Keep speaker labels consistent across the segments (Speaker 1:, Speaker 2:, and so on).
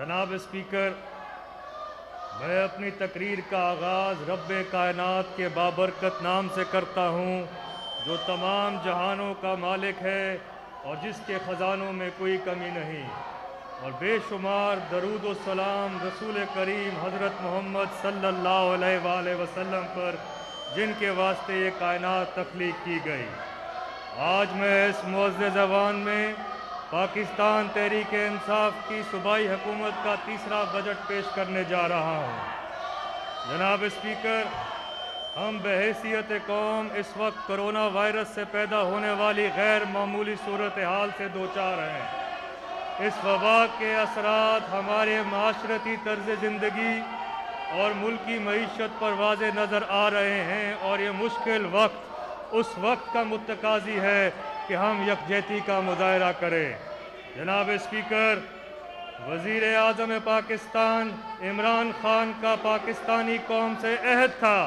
Speaker 1: جناب اسپیکر، میں اپنی تقریر کا آغاز رب کائنات کے بابرکت نام سے کرتا ہوں جو تمام جہانوں کا مالک ہے اور جس کے خزانوں میں کوئی کمی نہیں، اور بے شمار درود و سلام رسول کریم حضرت محمد صلی اللہ علیہ وآلہ وسلم پر، جن کے واسطے یہ کائنات تخلیق کی گئی۔ آج میں اس معزز ایوان میں پاکستان تحریک انصاف کی صوبائی حکومت کا تیسرا بجٹ پیش کرنے جا رہا ہوں۔ جناب اسپیکر، ہم بحیثیت قوم اس وقت کرونا وائرس سے پیدا ہونے والی غیر معمولی صورتحال سے دوچار ہیں۔ اس وبا کے اثرات ہمارے معاشرتی طرز زندگی اور ملکی معیشت پر واضح نظر آ رہے ہیں، اور یہ مشکل وقت اس وقت کا متقاضی ہے کہ ہم یکجہتی کا مظاہرہ کریں۔ جناب اسپیکر، وزیر اعظم پاکستان عمران خان کا پاکستانی قوم سے عہد تھا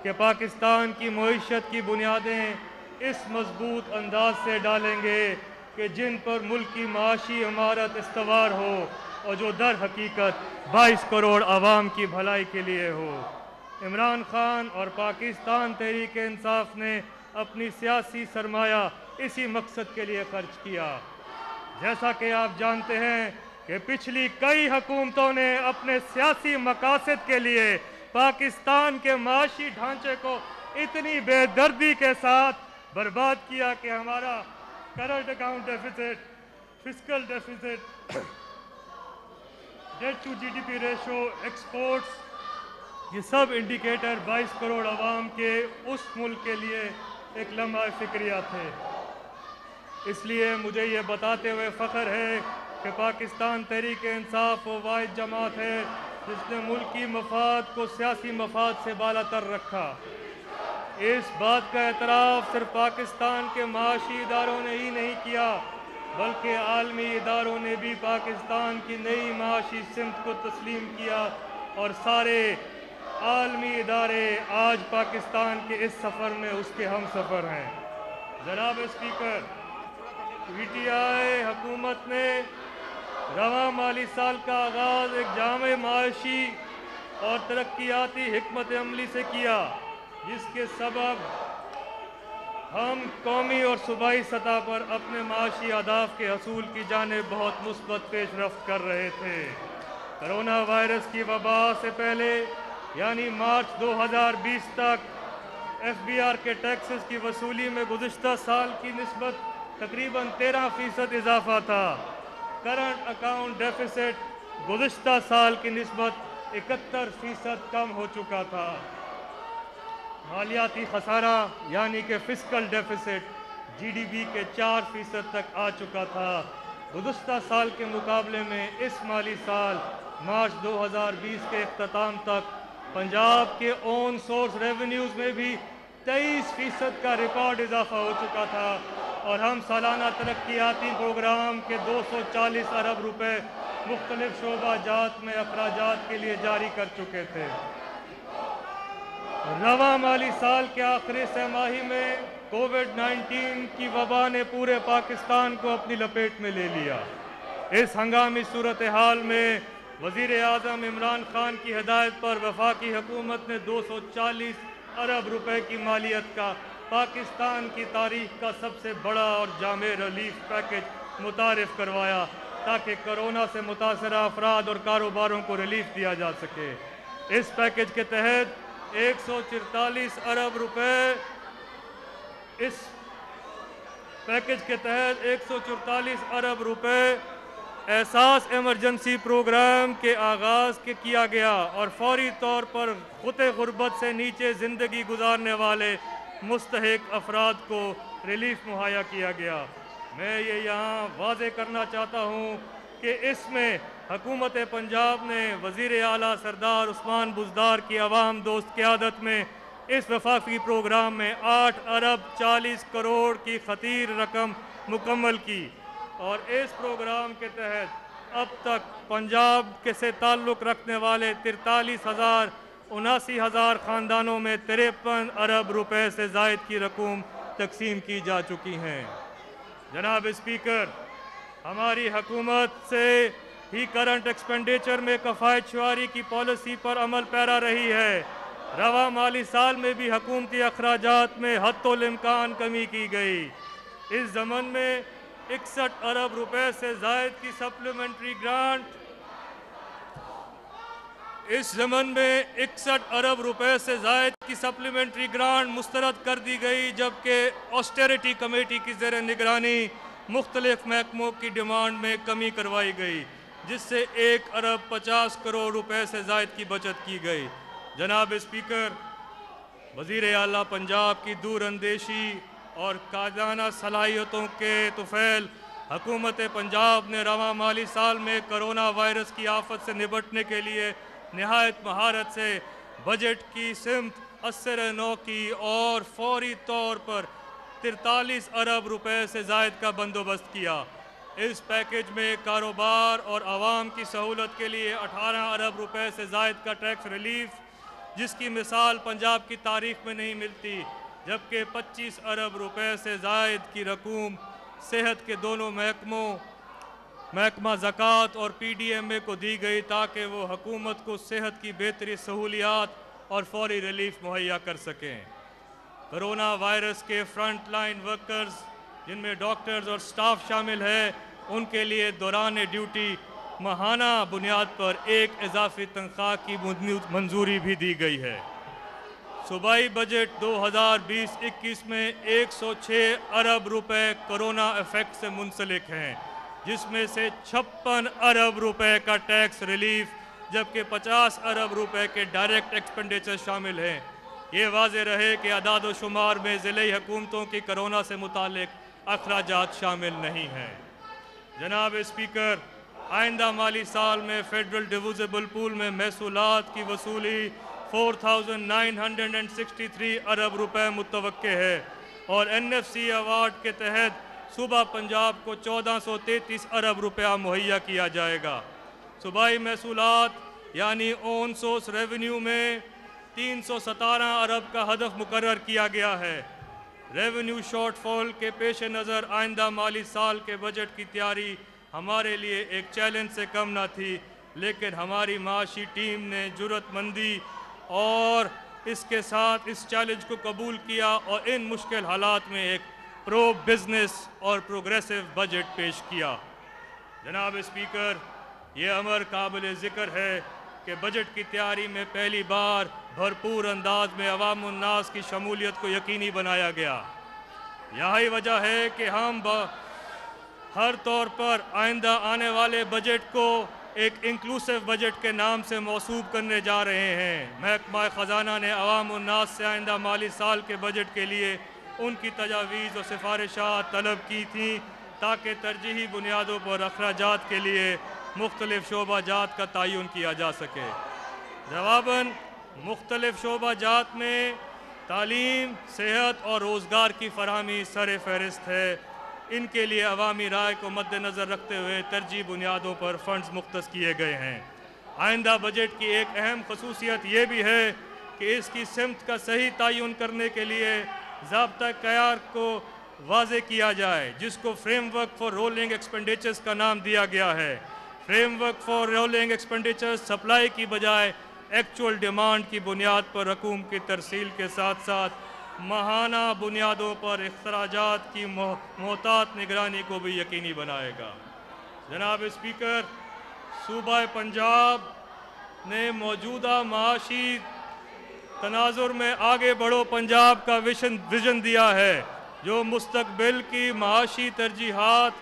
Speaker 1: کہ پاکستان کی معیشت کی بنیادیں اس مضبوط انداز سے ڈالیں گے کہ جن پر ملک کی معاشی عمارت استوار ہو اور جو در حقیقت 22 کروڑ عوام کی بھلائی کے لیے ہو۔ عمران خان اور پاکستان تحریک انصاف نے اپنی سیاسی سرمایہ اسی مقصد کے لیے خرچ کیا۔ جیسا کہ آپ جانتے ہیں کہ پچھلی کئی حکومتوں نے اپنے سیاسی مقاصد کے لیے پاکستان کے معاشی ڈھانچے کو اتنی بے دردی کے ساتھ برباد کیا کہ ہمارا current account deficit, fiscal deficit, debt to G D P ratio, exports, یہ سب انڈیکیٹر 22 کروڑ عوام کے اس ملک کے لیے ایک لمحہ فکریہ تھے۔ اس لیے مجھے یہ بتاتے ہوئے فخر ہے کہ پاکستان تحریک انصاف وہ واحد جماعت ہے جس نے ملکی مفاد کو سیاسی مفاد سے بالا تر رکھا۔ اس بات کا اعتراف صرف پاکستان کے معاشی اداروں نے ہی نہیں کیا، بلکہ عالمی اداروں نے بھی پاکستان کی نئی معاشی سمت کو تسلیم کیا، اور سارے عالمی ادارے آج پاکستان کے اس سفر میں اس کے ہم سفر ہیں۔ جناب اسپیکر، پی ٹی آئی حکومت نے رواں مالی سال کا آغاز ایک جامع معاشی اور ترقیاتی حکمت عملی سے کیا، جس کے سبب ہم قومی اور صوبائی سطح پر اپنے معاشی اہداف کے حصول کی جانب بہت مثبت پیش رفت کر رہے تھے۔ کرونا وائرس کی وبا سے پہلے یعنی مارچ 2020 تک ایف بی آر کے ٹیکسز کی وصولی میں گزشتہ سال کی نسبت تقریباً 13% اضافہ تھا۔ کرنٹ اکاؤنٹ ڈیفیسٹ گزشتہ سال کی نسبت 71% کم ہو چکا تھا۔ مالیاتی خسارہ یعنی کہ fiscal deficit G D P کے 4% تک آ چکا تھا۔ گزشتہ سال کے مقابلے میں اس مالی سال مارچ 2020 کے اختتام تک پنجاب کے اون سورس ریونیوز میں بھی 23% کا ریکارڈ اضافہ ہو چکا تھا، اور ہم سالانہ ترقیاتی پروگرام کے 240 ارب روپے مختلف شعبہ جات میں اخراجات کے لیے جاری کر چکے تھے۔ رواں مالی سال کے آخری سہ ماہی میں کووڈ-19 کی وبا نے پورے پاکستان کو اپنی لپیٹ میں لے لیا۔ اس ہنگامی صورتحال میں وزیر اعظم عمران خان کی ہدایت پر وفاقی حکومت نے 240 ارب روپے کی مالیت کا پاکستان کی تاریخ کا سب سے بڑا اور جامع ریلیف پیکج متعارف کروایا، تاکہ کرونا سے متاثرہ افراد اور کاروباروں کو ریلیف دیا جا سکے۔ اس پیکج کے تحت 144 ارب روپے اس پیکج کے تحت 144 ارب روپے احساس ایمرجنسی پروگرام کے آغاز کیا گیا، اور فوری طور پر خطِ غربت سے نیچے زندگی گزارنے والے مستحق افراد کو ریلیف مہیا کیا گیا۔ میں یہ یہاں واضح کرنا چاہتا ہوں کہ اس میں حکومت پنجاب نے وزیر اعلیٰ سردار عثمان بزدار کی عوام دوست قیادت میں اس وفاقی پروگرام میں 8 ارب 40 کروڑ کی خطیر رقم مکمل کی، اور اس پروگرام کے تحت اب تک پنجاب کے سے تعلق رکھنے والے 73,79,000 خاندانوں میں 53 ارب روپے سے زائد کی رقم تقسیم کی جا چکی ہیں۔ جناب اسپیکر، ہماری حکومت سے ही करंट एक्सपेंडिचर में कफ़ायत शुआरी की पॉलिसी पर अमल पैरा रही है। रवा माली साल में भी हुकूमती अखराजात में हद्दुल इम्कान कमी की गई। इस ज़मन में 61 अरब रुपए से ज़ायद की सप्लीमेंट्री ग्रांट मुस्तरद कर दी गई, जबकि ऑस्टेरिटी कमेटी की ज़ेर निगरानी मुख्तलिफ महकमों की डिमांड में कमी करवाई गई, जिससे 1 अरब 50 करोड़ रुपए से ज़ायद की बचत की गई। जनाब स्पीकर, वज़ीर आला पंजाब की दूर अंदेशी और कायदाना सलाहियतों के तुफैल हुकूमत पंजाब ने रवा माली साल में कोरोना वायरस की आफत से निपटने के लिए नहायत महारत से बजट की सिमत असर नौ की और फौरी तौर पर 43 अरब रुपए से ज़ायद का बंदोबस्त किया। इस पैकेज में कारोबार और आवाम की सहूलत के लिए 18 अरब रुपए से ज़ायद का टैक्स रिलीफ, जिसकी मिसाल पंजाब की तारीख में नहीं मिलती, जबकि 25 अरब रुपए से ज़ायद की रकूम सेहत के दोनों महकमा ज़कात और PDMA को दी गई, ताकि वो हुकूमत को सेहत की बेहतरी सहूलियात और फौरी रिलीफ मुहैया कर सकें। कोरोना वायरस के फ्रंट लाइन वर्कर्स, जिनमें डॉक्टर्स और स्टाफ शामिल है, उनके लिए दौरान ड्यूटी माहाना बुनियाद पर एक इजाफी तनख्वाह की मंजूरी भी दी गई है। सूबाई बजट 2020-21 में 106 अरब रुपए कोरोना इफेक्ट से मुंसलिक हैं, जिसमें से 56 अरब रुपए का टैक्स रिलीफ, जबकि 50 अरब रुपए के डायरेक्ट एक्सपेंडिचर शामिल हैं। ये वाज़ेह रहे कि अदाद व शुमार में ज़िले हुकूमतों की कोरोना से मुतालिक अखराजात शामिल नहीं हैं। जनाब स्पीकर, आइंदा माली साल में फेडरल डिविजिबल पूल में महसूलात की वसूली 4,963 अरब रुपए मुतवक्के है और NFC अवार्ड के तहत सूबा पंजाब को 1433 अरब रुपया मुहैया किया जाएगा। सूबाई महसूलात यानी ऑन सोर्स रेवेन्यू में 317 अरब का हदफ मुकर्रर किया गया है। रेवेन्यू शॉर्टफॉल के पेश नज़र आइंदा माली साल के बजट की तैयारी हमारे लिए एक चैलेंज से कम ना थी, लेकिन हमारी माशी टीम ने जुर्रतमंदी और इसके साथ इस चैलेंज को कबूल किया और इन मुश्किल हालात में एक प्रो बिजनेस और प्रोग्रेसिव बजट पेश किया। जनाब स्पीकर, ये अमर काबिल ज़िक्र है कि बजट की तैयारी में पहली बार भरपूर अंदाज में अवाम उन्नास की शमूलियत को यकीनी बनाया गया। यही वजह है कि हम हर तौर पर आइंदा आने वाले बजट को एक इंक्लूसिव बजट के नाम से मौसूब करने जा रहे हैं। महकमा ख़जाना ने अवाम उन्नास से आइंदा माली साल के बजट के लिए उनकी तजावीज़ और सिफारिशात तलब की थी, ताकि तरजीही बुनियादों पर अखराजात के लिए मुख्तलिफ शोबाजात का तयन किया जा सके। जवाबन मुख्तलिफ शोबाजात में तालीम, सेहत और रोज़गार की फरहमी सर फहरिस्त है। इनके लिए अवामी राय को मद्देनज़र रखते हुए तरजीह बुनियादों पर फ़ंड्स मुख्तस किए गए हैं। आइंदा बजट की एक अहम खसूसियत ये भी है कि इसकी सिमत का सही तयन करने के लिए ज़ाब्ता क़यार को वाज़े किया जाए, जिसको फ्रेमवर्क फॉर रोलिंग एक्सपेंडिचर्स का नाम दिया गया है। Framework for rolling expenditures supply की बजाय एक्चुअल डिमांड की बुनियाद पर रकूम की तरसील के साथ साथ माहाना बुनियादों पर अखराजात की मोहतात निगरानी को भी यकीनी बनाएगा। जनाब स्पीकर, सूबा पंजाब ने मौजूदा माशी तनाजुर में आगे बढ़ो पंजाब का विजन दिया है, जो मुस्तकबिल की माशी तरजीहात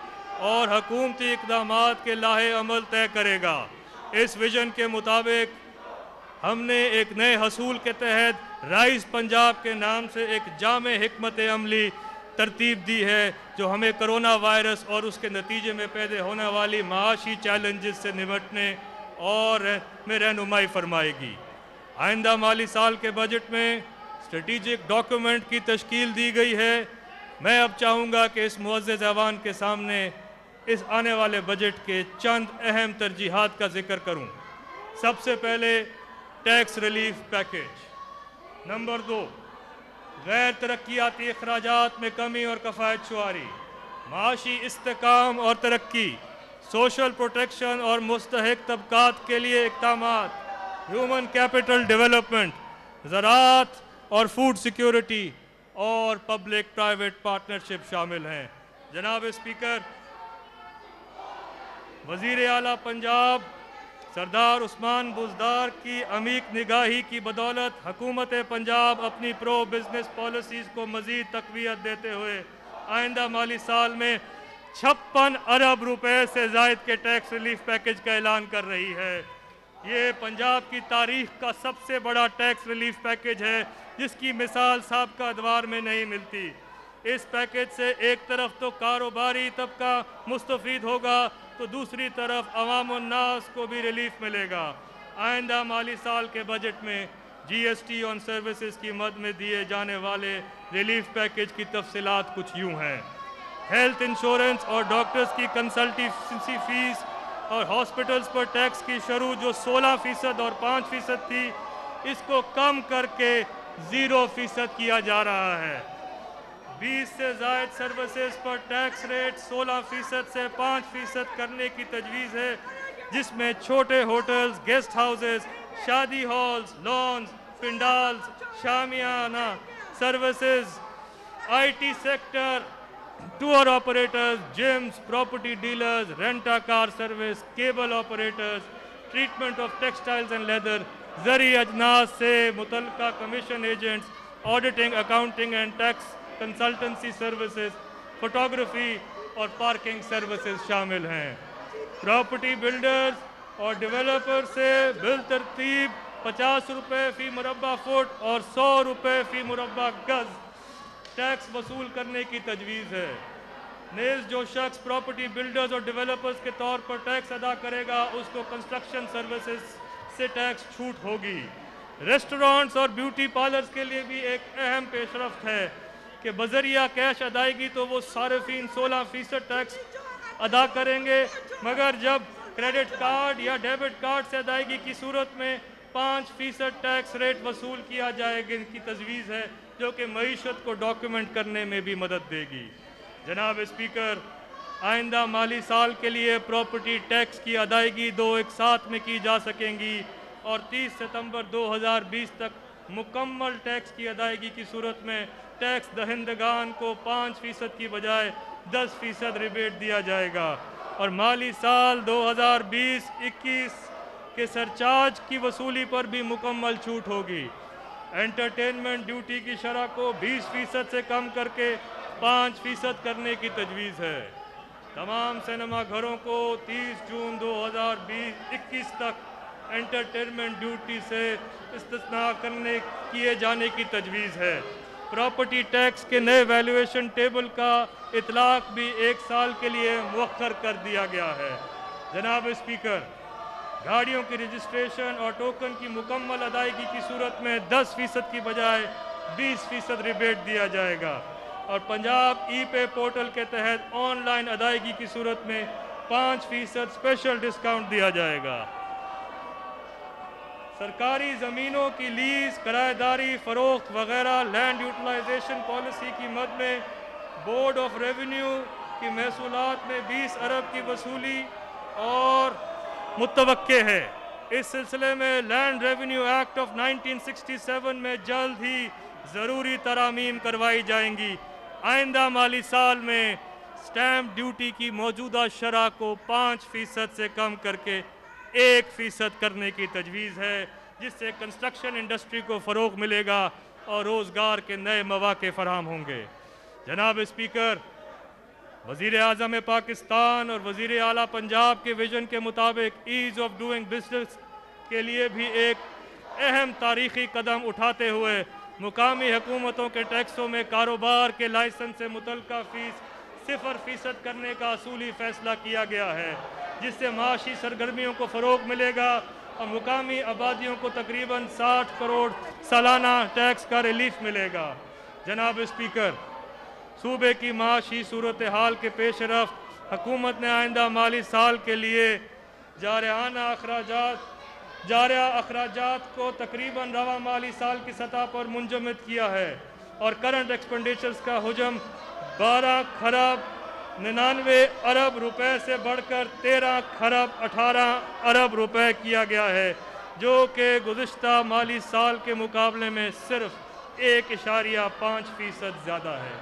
Speaker 1: और हुकूमती इक़दामात के लाहे अमल तय करेगा। इस विजन के मुताबिक हमने एक नए हसूल के तहत राइज पंजाब के नाम से एक जामे हिकमत अमली तरतीब दी है, जो हमें कोरोना वायरस और उसके नतीजे में पैदा होने वाली माशी चैलेंजेस से निपटने और में रहनुमाई फरमाएगी। आइंदा माली साल के बजट में स्ट्रेटिजिक डॉक्यूमेंट की तश्कील दी गई है। मैं अब चाहूँगा कि इस मुअज़्ज़ज़ ऐवान के सामने इस आने वाले बजट के चंद अहम तरजीहात का जिक्र करूँ। सबसे पहले टैक्स रिलीफ पैकेज। नंबर 2, गैर तरक्याती अखराजात में कमी और कफ़ायत शुआरी। माशी इस्तेकाम और तरक्की सोशल प्रोटेक्शन और मुस्तहिक तबकात के लिए इक़दामात, ह्यूमन कैपिटल डेवलपमेंट, ज़राअत और फूड सिक्योरिटी और पब्लिक प्राइवेट पार्टनरशिप शामिल हैं। जनाब स्पीकर, वज़ीर आला पंजाब सरदार उस्मान बुज़दार की अमीक निगाही की बदौलत हुकूमत पंजाब अपनी प्रो बिजनेस पॉलिसीज़ को मज़ीद तक़वियत देते हुए आइंदा माली साल में 56 अरब रुपए से ज़ायद के टैक्स रिलीफ पैकेज का ऐलान कर रही है। ये पंजाब की तारीख का सबसे बड़ा टैक्स रिलीफ पैकेज है, जिसकी मिसाल साबिक़ा अदवार में नहीं मिलती। इस पैकेज से एक तरफ तो कारोबारी तबका मुस्तफ़ीद होगा, तो दूसरी तरफ अवामुन नास को भी रिलीफ मिलेगा। आइंदा माली साल के बजट में GST ऑन सर्विसेज की मद में दिए जाने वाले रिलीफ पैकेज की तफसीलात कुछ यूँ हैं। हेल्थ इंश्योरेंस और डॉक्टर्स की कंसल्टेंसी फीस और हॉस्पिटल्स पर टैक्स की शरह जो 16% और 5% थी, इसको कम करके 0% किया जा रहा है। 20 से ज़ायद सर्विसेज पर टैक्स रेट 16% से 5% करने की तजवीज़ है, जिसमें छोटे होटल्स, गेस्ट हाउसेस, शादी हॉल्स, लॉन्स, पिंडाल्स, शामियाना services, IT sector, tour operators, gyms, property dealers, rent a car service, cable operators, treatment of textiles and leather, ज़री अजनास से मुतल्लिका commission agents, auditing, accounting and tax consultancy services, photography और parking services शामिल हैं। Property builders और developer से बिल तरतीब 50 रुपये फ़ी मुरब्बा फुट और 100 रुपये फ़ी मुरब्बा गज़ टैक्स वसूल करने की तजवीज़ है। नेज़ जो शख्स प्रॉपर्टी बिल्डर्स और डेवलपर्स के तौर पर टैक्स अदा करेगा, उसको कंस्ट्रक्शन सर्विसेज से टैक्स छूट होगी। रेस्टोरेंट्स और ब्यूटी पार्लर्स के लिए भी एक अहम पेशरफ्त है कि बजरिया कैश अदायगी तो वो सारिफीन 16% टैक्स अदा करेंगे, मगर जब क्रेडिट कार्ड या डेबिट कार्ड से अदायगी की सूरत में 5% टैक्स रेट वसूल किया जाएगा की तजवीज़ है, जो कि मईशत को डॉक्यूमेंट करने में भी मदद देगी। जनाब स्पीकर, आइंदा माली साल के लिए प्रॉपर्टी टैक्स की अदायगी 2 एक साथ में की जा सकेंगी और 30 सितंबर 2020 तक मुकम्मल टैक्स की अदायगी की सूरत में टैक्स दहिंदगान को 5% की बजाय 10% रिबेट दिया जाएगा और माली साल 2020-21 के सरचार्ज की वसूली पर भी मुकम्मल छूट होगी। एंटरटेनमेंट ड्यूटी की शरह को 20% से कम करके 5% करने की तजवीज़ है। तमाम सिनेमा घरों को 30 जून 2020-21 तक एंटरटेनमेंट ड्यूटी से इस्तिस्ना किए जाने की तजवीज़ है। प्रॉपर्टी टैक्स के नए वैल्यूएशन टेबल का इतलाक भी 1 साल के लिए मुअख्खर कर दिया गया है। जनाब स्पीकर, गाड़ियों की रजिस्ट्रेशन और टोकन की मुकम्मल अदायगी की सूरत में 10% की बजाय 20% रिबेट दिया जाएगा और पंजाब ई-पे पोर्टल के तहत ऑनलाइन अदायगी की सूरत में 5% स्पेशल डिस्काउंट दिया जाएगा। सरकारी ज़मीनों की लीज, किराएदारी, फ़रोख्त वगैरह लैंड यूटिलाइजेशन पॉलिसी की मद में बोर्ड ऑफ रेवेन्यू की महसूलात में 20 अरब की वसूली और मुतवक्के है। इस सिलसिले में लैंड रेवेन्यू एक्ट ऑफ 1967 में जल्द ही ज़रूरी तरामीम करवाई जाएंगी। आइंदा माली साल में स्टैम्प ड्यूटी की मौजूदा शरह को 5% से कम करके 1% करने की तजवीज़ है, जिससे कंस्ट्रक्शन इंडस्ट्री को फ़रोग़ मिलेगा और रोज़गार के नए मौक़े फ़राहम होंगे। जनाब स्पीकर, वज़ीर आज़म पाकिस्तान और वज़ीर आला पंजाब के विज़न के मुताबिक ईज़ ऑफ डूइंग बिजनेस के लिए भी एक अहम तारीख़ी कदम उठाते हुए मुकामी हुकूमतों के टैक्सों में कारोबार के लाइसेंस से मुतल्लिका फ़ीस 0% करने का असूली फ़ैसला किया गया है, जिससे माशी सरगर्मियों को फ़रोग़ मिलेगा और मुकामी आबादियों को तकरीबन 60 करोड़ सालाना टैक्स का रिलीफ मिलेगा। जनाब स्पीकर, सूबे की माशी सूरत हाल के पेश रफ्त हुकूमत ने आइंदा माली साल के लिए जारिया अखराजात को तकरीबन रवा माली साल की सतह पर मुंजमद किया है और करंट एक्सपेंडिचर्स का हुजम 12 खरब 99 अरब रुपए से बढ़कर 13 खरब 18 अरब रुपए किया गया है, जो कि गुज़िश्ता माली साल के मुकाबले में सिर्फ 1.5% ज़्यादा है।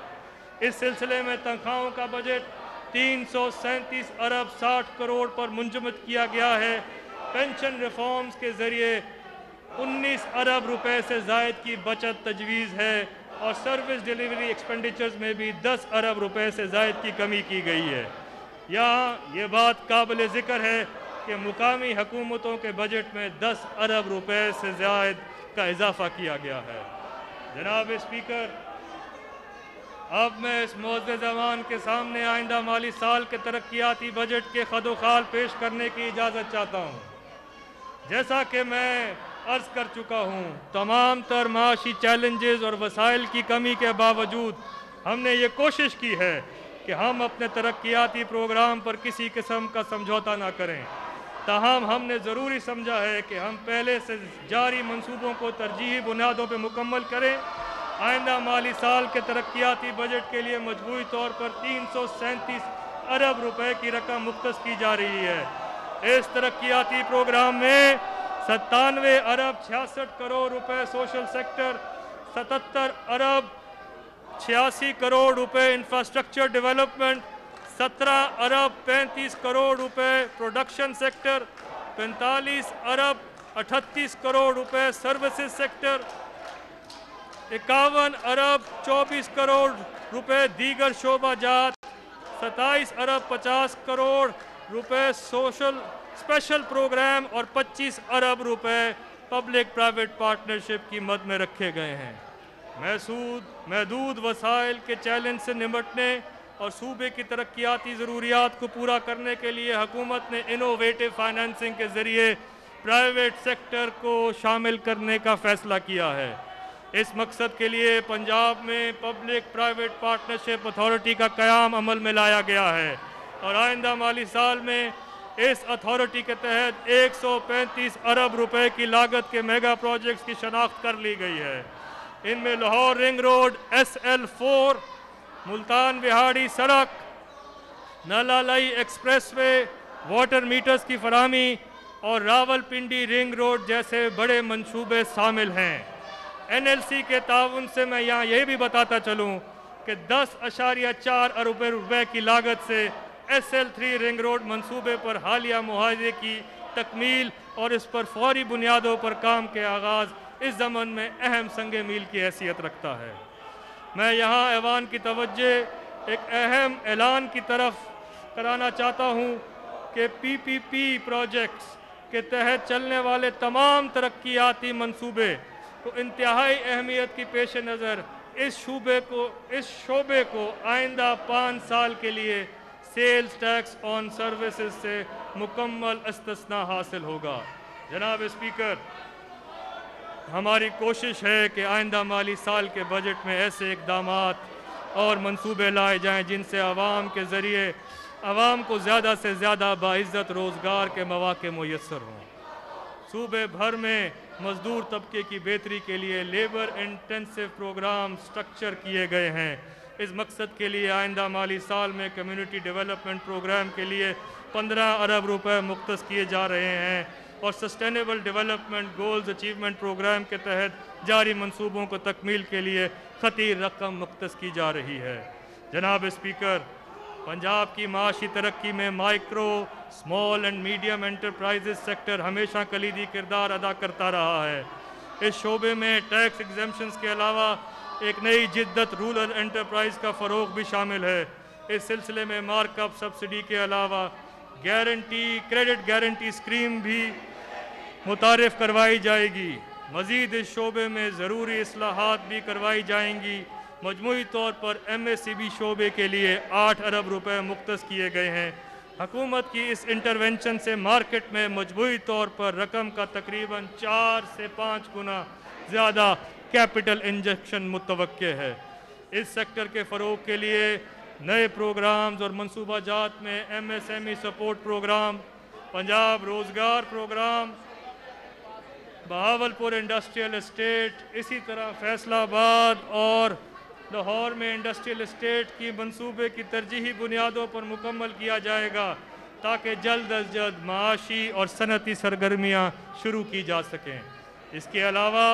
Speaker 1: इस सिलसिले में तनख्वाहों का बजट 337 अरब 60 करोड़ पर मुंजमद किया गया है। पेंशन रिफॉर्म्स के ज़रिए 19 अरब रुपए से ज़ायद की बचत तजवीज़ है और सर्विस डिलीवरी एक्सपेंडिचर्स में भी 10 अरब रुपए से ज़ायद की कमी की गई है। यहाँ ये बात काबिल ज़िक्र है कि मुकामी हुकूमतों के बजट में 10 अरब रुपए से ज़ायद का इजाफ़ा किया गया है। जनाब स्पीकर, अब मैं इस मौजूद ज़मान के सामने आइंदा माली साल के तरक्याती बजट के खदोखाल पेश करने की इजाज़त चाहता हूँ। जैसा कि मैं अर्ज़ कर चुका हूँ, तमाम तर माशी चैलेंजेस और वसाइल की कमी के बावजूद हमने ये कोशिश की है कि हम अपने तरक्याती प्रोग्राम पर किसी किस्म का समझौता ना करें। ताहम हमने ज़रूरी समझा है कि हम पहले से जारी मंसूबों को तरजीही बुनियादों पर मुकम्मल करें। आइंदा माली साल के तरक्याती बजट के लिए मजबूरी तौर पर 337 अरब रुपए की रकम मुख्तस की जा रही है। इस तरक्याती प्रोग्राम में 97 अरब 66 करोड़ रुपए सोशल सेक्टर, 77 अरब 86 करोड़ रुपए इंफ्रास्ट्रक्चर डेवलपमेंट, 17 अरब 35 करोड़ रुपए प्रोडक्शन सेक्टर, 45 अरब 38 करोड़ रुपए सर्विसेज सेक्टर, 51 अरब 24 करोड़ रुपए दीगर शोबाजात, 27 अरब 50 करोड़ रुपए सोशल स्पेशल प्रोग्राम और 25 अरब रुपए पब्लिक प्राइवेट पार्टनरशिप की मद में रखे गए हैं। महदूद वसाइल के चैलेंज से निपटने और सूबे की तरक्याती ज़रूरियात को पूरा करने के लिए हुकूमत ने इनोवेटिव फाइनेंसिंग के ज़रिए प्राइवेट सेक्टर को शामिल करने का फ़ैसला किया है। इस मकसद के लिए पंजाब में पब्लिक प्राइवेट पार्टनरशिप अथॉरिटी का क़याम अमल में लाया गया है और आइंदा माली साल में इस अथॉरिटी के तहत 135 अरब रुपए की लागत के मेगा प्रोजेक्ट्स की शनाख्त कर ली गई है। इनमें Lahore ring road SL4, Multan बिहाड़ी सड़क, नालालाई एक्सप्रेसवे, वाटर मीटर्स की फराहमी और रावलपिंडी रिंग रोड जैसे बड़े मंसूबे शामिल हैं। NLC के ताउन से मैं यहाँ ये भी बताता चलूँ कि 10.4 अरब रुपए की लागत से SL3 रिंग रोड मंसूबे पर हालिया मुआहदे की तकमील और इस पर फौरी बुनियादों पर काम के आगाज़ इस ज़मन में अहम संगे मील की हैसियत रखता है। मैं यहाँ ऐवान की तवज्जो एक अहम ऐलान की तरफ कराना चाहता हूँ कि PPP प्रोजेक्ट्स के तहत चलने वाले तमाम तरक्याती मंसूबे को इंतहाई अहमियत की पेश नज़र इस शोबे को आइंदा 5 साल के लिए सेल्स टैक्स ऑन सर्विसेज से मुकम्मल इस्तिस्ना हासिल होगा। जनाब स्पीकर, हमारी कोशिश है कि आइंदा माली साल के बजट में ऐसे इक़दामात और मंसूबे लाए जाएं जिनसे आवाम के ज़रिए आवाम को ज़्यादा से ज़्यादा बाइज़्ज़त रोज़गार के मौक़े मुयस्सर हों। सूबे भर में मज़दूर तबके की बेहतरी के लिए लेबर इंटेंसिव प्रोग्राम स्ट्रक्चर किए गए हैं। इस मकसद के लिए आइंदा माली साल में कम्युनिटी डेवलपमेंट प्रोग्राम के लिए 15 अरब रुपए मुख्तस किए जा रहे हैं और sustainable development goals achievement programme के तहत जारी मंसूबों को तकमील के लिए खतीर रकम मुख्तस की जा रही है। जनाब स्पीकर, पंजाब की माशी तरक्की में micro, small and medium enterprises sector हमेशा कलीदी किरदार अदा करता रहा है। इस शोबे में टैक्स एग्जेम्पशंस के अलावा एक नई जिद्दत रूरल एंटरप्राइज का फ़रोग भी शामिल है। इस सिलसिले में मार्कअप सब्सिडी के अलावा क्रेडिट गारंटी स्कीम भी मुतारिफ करवाई जाएगी। मज़ीद इस शोबे में ज़रूरी इस्लाहात भी करवाई जाएंगी। मजमूई तौर पर MSCB शोबे के लिए 8 अरब रुपए मुख्तस किए गए हैं। हुकूमत की इस इंटरवेंशन से मार्केट में मजमूई तौर पर रकम का तकरीबन 4 से 5 गुना ज़्यादा कैपिटल इंजेक्शन मुतवक्के है। इस सेक्टर के फ़रोग के लिए नए प्रोग्राम्स और मनसूबाजात में MSME सपोर्ट प्रोग्राम, पंजाब रोज़गार प्रोग्राम, बहावलपुर इंडस्ट्रियल एस्टेट, इसी तरह फैसलाबाद और लाहौर में इंडस्ट्रियल एस्टेट की मंसूबे की तरजीही बुनियादों पर मुकम्मल किया जाएगा ताकि जल्द अज जल्द माशी और सनती सरगर्मियाँ शुरू की जा सकें। इसके अलावा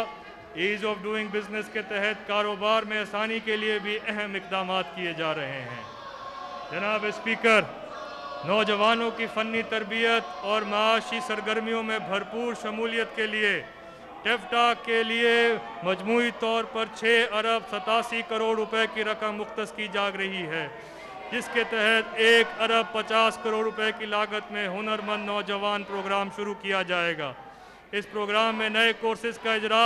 Speaker 1: ईज़ ऑफ डूइंग बिजनेस के तहत कारोबार में आसानी के लिए भी अहम इक़दाम किए जा रहे हैं। जनाब स्पीकर, नौजवानों की फ़नी तरबियत और माशी सरगर्मियों में भरपूर शमूलियत के लिए टेफ्टा के लिए मजमूई तौर पर 6 अरब 87 करोड़ रुपए की रकम मुख्तस की जा रही है, जिसके तहत 1 अरब 50 करोड़ रुपए की लागत में हुनरमंद नौजवान प्रोग्राम शुरू किया जाएगा। इस प्रोग्राम में नए कोर्सेज़ का इजरा,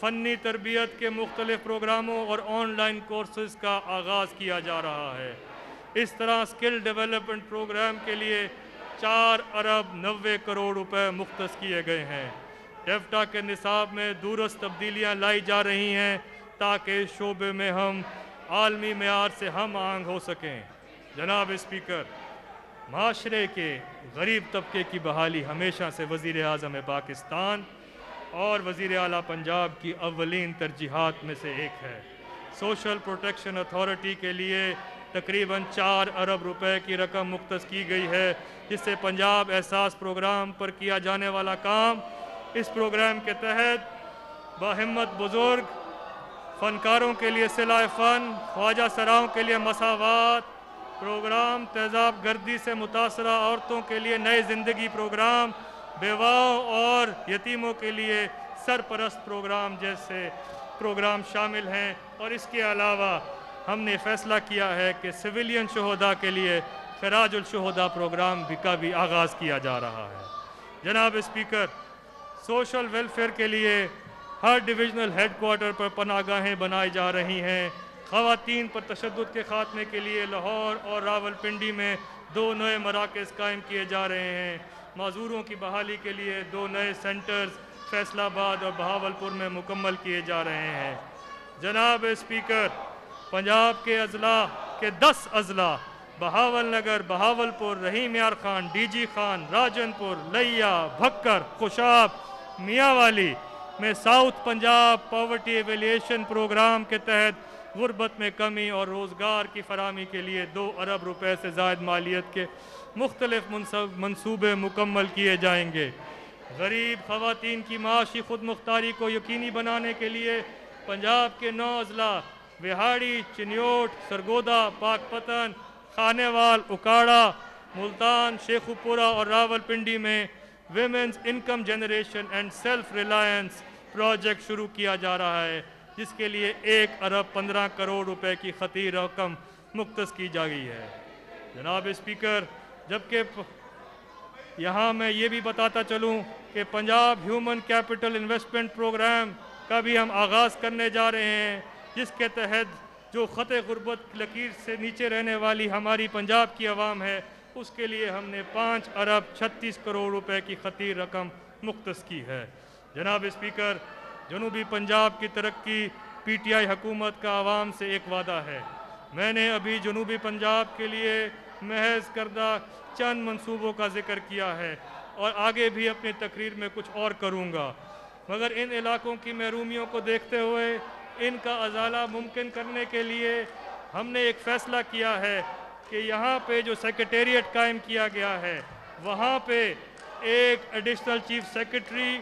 Speaker 1: फ़नी तरबियत के मुख्तलिफ प्रोग्रामों और ऑनलाइन कोर्सेज़ का आगाज़ किया जा रहा है। इस तरह स्किल डेवलपमेंट प्रोग्राम के लिए 4 अरब 90 करोड़ रुपए मुख्तस किए गए हैं। टेफ्टा के निसाब में दूरस्त तब्दीलियाँ लाई जा रही हैं ताकि इस शोबे में हम आलमी मेयार से हम आहंग हो सकें। जनाब स्पीकर, माशरे के गरीब तबके की बहाली हमेशा से वज़ीर आज़म पाकिस्तान और वज़ीर आला पंजाब की अव्वलीन तरजीहात में से एक है। सोशल प्रोटेक्शन अथॉरिटी के लिए तकरीबन 4 अरब रुपए की रकम मुख्तस की गई है, जिससे पंजाब एहसास प्रोग्राम पर किया जाने वाला काम, इस प्रोग्राम के तहत बाहिम्मत बुजुर्ग फ़नकारों के लिए सिलाए फ़न, ख्वाजा सराओं के लिए मसावात प्रोग्राम, तेज़ाब गर्दी से मुतासरा औरतों के लिए नई ज़िंदगी प्रोग्राम, बेवाओं और यतीमों के लिए सरपरस्त प्रोग्राम जैसे प्रोग्राम शामिल हैं। और इसके अलावा हमने फ़ैसला किया है कि सिविलियन शोहदा के लिए खराजुल शोहदा प्रोग्राम का भी आगाज़ किया जा रहा है। जनाब स्पीकर, सोशल वेलफेयर के लिए हर डिविजनल हेडक्वार्टर पर पनाहगाहें बनाई जा रही हैं। ख़वातीन पर तशद्दुद के ख़ात्मे के लिए लाहौर और रावलपिंडी में 2 नए मराकज़ कायम किए जा रहे हैं। माजूरों की बहाली के लिए 2 नए सेंटर्स फैसलाबाद और बहावलपुर में मुकम्मल किए जा रहे हैं। जनाब स्पीकर, पंजाब के अजला के 10 अजला बहावल नगर, बहावलपुर, रहीम यार खान, डीजी खान, राजनपुर, लैया, भक्कर, खुशाब, मियाँवाली में साउथ पंजाब पॉवर्टी एवेलिएशन प्रोग्राम के तहत गुर्बत में कमी और रोज़गार की फराहमी के लिए 2 अरब रुपए से ज़ायद मालियत के मुख्तलिफ मनसूबे मुकम्मल किए जाएंगे। गरीब ख़वातीन की माशी खुद मुख्तारी को यकीनी बनाने के लिए पंजाब के 9 अजला विहाड़ी, चिन्योट, सरगोदा, पाकपतन, खानेवाल, उकाड़ा, मुल्तान, शेखुपुरा और रावलपिंडी में women's income generation and self reliance project शुरू किया जा रहा है, जिसके लिए 1 अरब 15 करोड़ रुपए की खती रकम मुख्तस की जा गई है। जनाब स्पीकर, जबकि यहाँ मैं ये भी बताता चलूँ कि Punjab human capital investment programme का भी हम आगाज़ करने जा रहे हैं, जिसके तहत जो ख़त गुर्बत लकीर से नीचे रहने वाली हमारी पंजाब की आवाम है, उसके लिए हमने 5 अरब 36 करोड़ रुपए की खती रकम मुख्तस की है। जनाब स्पीकर, जनूबी पंजाब की तरक्की PTI हुकूमत का आवाम से एक वादा है। मैंने अभी जनूबी पंजाब के लिए महज करदा चंद मंसूबों का जिक्र किया है और आगे भी अपनी तकरीर में कुछ और करूँगा, मगर इन इलाकों की महरूमियों को देखते हुए इनका अजाला मुमकिन करने के लिए हमने एक फ़ैसला किया है कि यहाँ पे जो सेक्रेटेरिएट कायम किया गया है, वहाँ पे एक एडिशनल चीफ सेक्रेटरी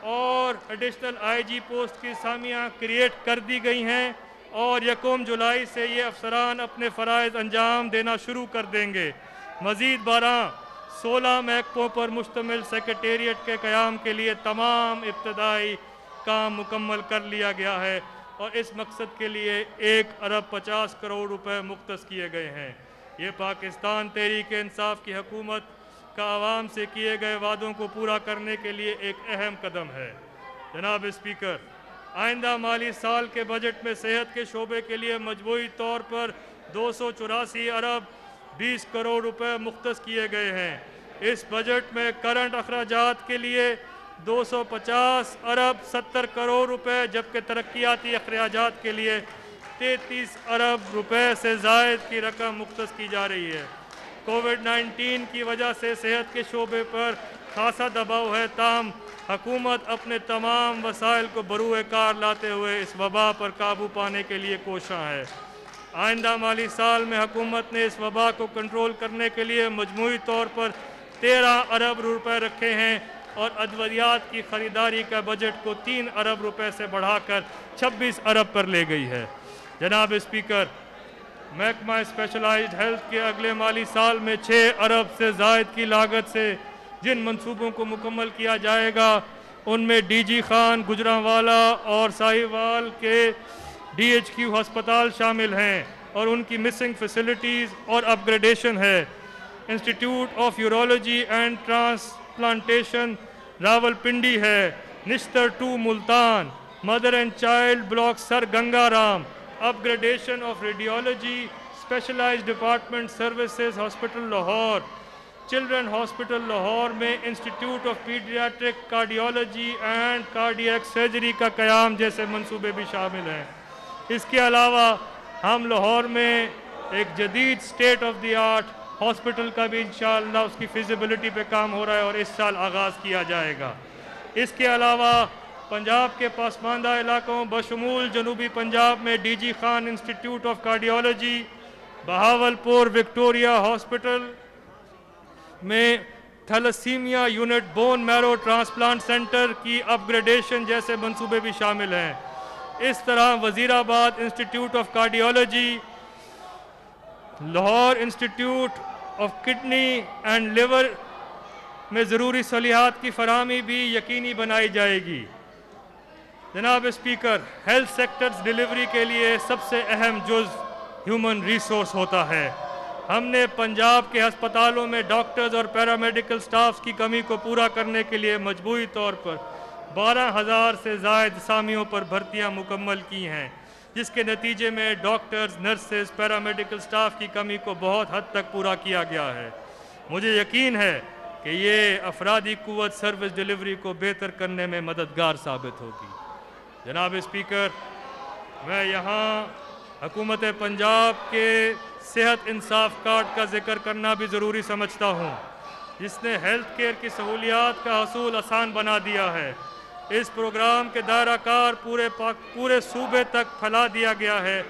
Speaker 1: और एडिशनल IG पोस्ट की सामियाँ क्रिएट कर दी गई हैं और 1 जुलाई से ये अफसरान अपने फ़राइज़ अंजाम देना शुरू कर देंगे। मज़ीद 16 महकमों पर मुश्तमिल सेक्रेटेरिएट के क़याम के लिए तमाम इब्तदाई काम मुकम्मल कर लिया गया है और इस मकसद के लिए 1 अरब 50 करोड़ रुपए मुख्तस किए गए हैं। ये पाकिस्तान तहरीक इंसाफ की हुकूमत का आवाम से किए गए वादों को पूरा करने के लिए एक अहम कदम है। जनाब स्पीकर, आइंदा माली साल के बजट में सेहत के शोबे के लिए मजमूई तौर पर 284 अरब 20 करोड़ रुपए मुख्तस किए गए हैं। इस बजट में करंट अखराजात के लिए 250 अरब 70 करोड़ रुपए, जबकि तरक्याती अखराजात के लिए 33 अरब रुपए से ज़ायद की रकम मुख्तस की जा रही है। कोविड-19 की वजह से सेहत के शोबे पर खासा दबाव है, ताहम हुकूमत अपने तमाम वसाइल को बरूए कार लाते हुए इस वबा पर काबू पाने के लिए कोशां है। आइंदा माली साल में हुकूमत ने इस वबा को कंट्रोल करने के लिए मजमूई तौर पर 13 अरब रुपए रखे हैं और अद्वियात की ख़रीदारी का बजट को 3 अरब रुपए से बढ़ाकर 26 अरब पर ले गई है। जनाब स्पीकर, महकमा स्पेशलाइज्ड हेल्थ के अगले माली साल में 6 अरब से ज़ायद की लागत से जिन मंसूबों को मुकम्मल किया जाएगा उनमें डीजी खान, गुजरांवाला और साहिवाल के DHQ अस्पताल शामिल हैं और उनकी मिसिंग फैसिलिटीज़ और अपग्रेडेशन है। Institute of urology and transplantation Rawalpindi है। Nishtar 2 Multan, mother and child block sir Gangaram, upgradation of radiology specialised department services hospital Lahore, children hospital Lahore में institute of paediatric cardiology and cardiac surgery का क़याम जैसे मंसूबे भी शामिल हैं। इसके अलावा हम लाहौर में एक जदीद state of the art hospital का भी इंशाअल्लाह उसकी फिजिबिलिटी पे काम हो रहा है और इस साल आगाज़ किया जाएगा। इसके अलावा पंजाब के पासमानदा इलाकों बशमूल जनूबी पंजाब में DG Khan institute of cardiology, Bahawalpur Victoria hospital में thalassaemia unit, bone marrow transplant centre की अपग्रेडेशन जैसे मंसूबे भी शामिल हैं। इस तरह Wazirabad institute of cardiology, Lahore institute of kidney and liver में ज़रूरी सहूलियात की फराहमी भी यकीनी बनाई जाएगी। जनाब स्पीकर, हेल्थ सेक्टर्स डिलीवरी के लिए सबसे अहम जुज़ ह्यूमन रिसोर्स होता है। हमने पंजाब के अस्पतालों में डॉक्टर्स और पैरामेडिकल स्टाफ्स की कमी को पूरा करने के लिए मजबूरी तौर पर 12,000 से ज़ायद असामियों पर भर्तियां मुकम्मल की हैं, जिसके नतीजे में डॉक्टर्स, नर्सेज, पैरामेडिकल स्टाफ की कमी को बहुत हद तक पूरा किया गया है। मुझे यकीन है कि ये अफरादी कुव्वत सर्विस डिलीवरी को बेहतर करने में मददगार साबित होगी। जनाब स्पीकर, मैं यहाँ हुकूमत पंजाब के सेहत इंसाफ कार्ड का जिक्र करना भी ज़रूरी समझता हूँ, जिसने हेल्थ केयर की सहूलियात का हसूल आसान बना दिया है। इस प्रोग्राम के दायरा कार पूरे सूबे तक फैला दिया गया है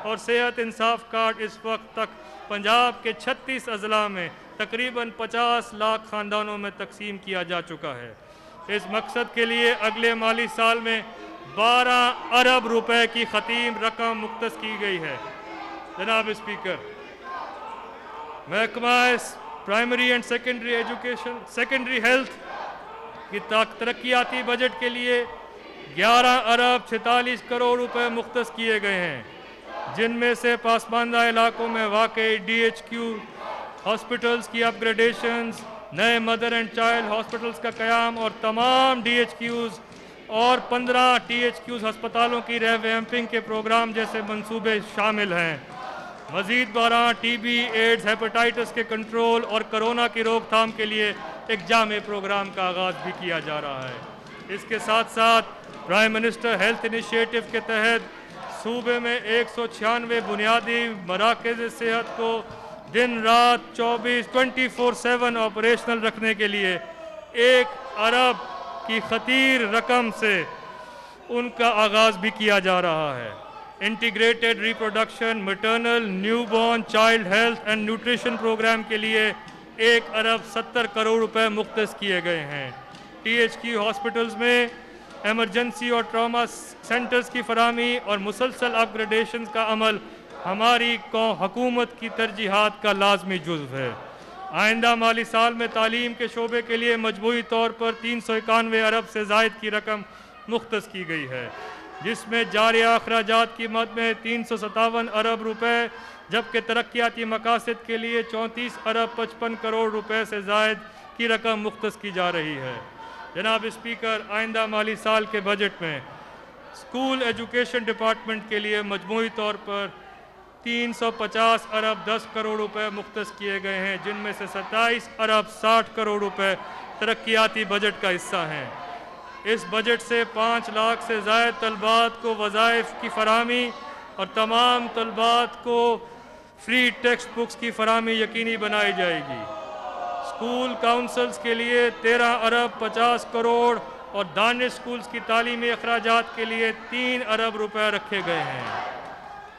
Speaker 1: और सेहत इंसाफ कार्ड इस वक्त तक पंजाब के 36 अजला में तकरीबन 50 लाख ख़ानदानों में तकसीम किया जा चुका है। इस मकसद के लिए अगले माली साल में 12 अरब रुपए की ख़तीम रकम मुख्तस की गई है। जनाब स्पीकर, महकमा प्राइमरी एंड सेकेंडरी हेल्थ की तरक्याती बजट के लिए 11 अरब 46 करोड़ रुपए मुख्तस किए गए हैं, जिनमें से पासमानदा इलाकों में वाकई DHQ हॉस्पिटल्स की अपग्रेडेशंस, नए मदर एंड चाइल्ड हॉस्पिटल्स का क़याम और तमाम DHQs और 15 THQs अस्पतालों की रिवैम्पिंग के प्रोग्राम जैसे मंसूबे शामिल हैं। मज़ीद 12 TB, एड्स, हेपेटाइटिस के कंट्रोल और कोरोना की रोकथाम के लिए एक जामे प्रोग्राम का आगाज़ भी किया जा रहा है। इसके साथ साथ प्राइम मिनिस्टर हेल्थ इनिशिएटिव के तहत सूबे में 196 बुनियादी मराकज़ सेहत को दिन रात 24/7 ऑपरेशनल रखने के लिए 1 अरब की खतीर रकम से उनका आगाज़ भी किया जा रहा है। Integrated reproduction, maternal, newborn, child health and nutrition programme के लिए 1 अरब 70 करोड़ रुपए मुख्तस किए गए हैं। THQ हॉस्पिटल्स में एमरजेंसी और ट्रॉमा सेंटर्स की फराहमी और मुसलसल अपग्रेडेशन का अमल हमारी हुकूमत की तरजीहात का लाजमी जुज़्व है। आइंदा माली साल में तालीम के शोबे के लिए मजबूरी तौर पर 391 अरब से ज़ायद की रकम मुख्तस की गई है, जिसमें जारिया अखराजात की मद में 357 अरब रुपए, जबकि तरक्याती मकासद के लिए 34 अरब 55 करोड़ रुपए से ज़ायद की रकम मुख्तस की जा रही है। जनाब स्पीकर, आइंदा माली साल के बजट में स्कूल एजुकेशन डिपार्टमेंट के लिए मजमूई तौर पर 350 अरब 10 करोड़ रुपए मुख्तस किए गए हैं, जिनमें से 27 अरब 60 करोड़ रुपए तरक्याती बजट का हिस्सा हैं। इस बजट से 5 लाख से ज़ायद तलबात को वज़ाइफ की फराहमी और तमाम तलबात को फ्री टेक्स्ट बुक्स की फराहमी यकीनी बनाई जाएगी। स्कूल काउंसिल्स के लिए 13 अरब 50 करोड़ और दानिश स्कूल्स की तालीमी अखराजात के लिए 3 अरब रुपए रखे गए हैं।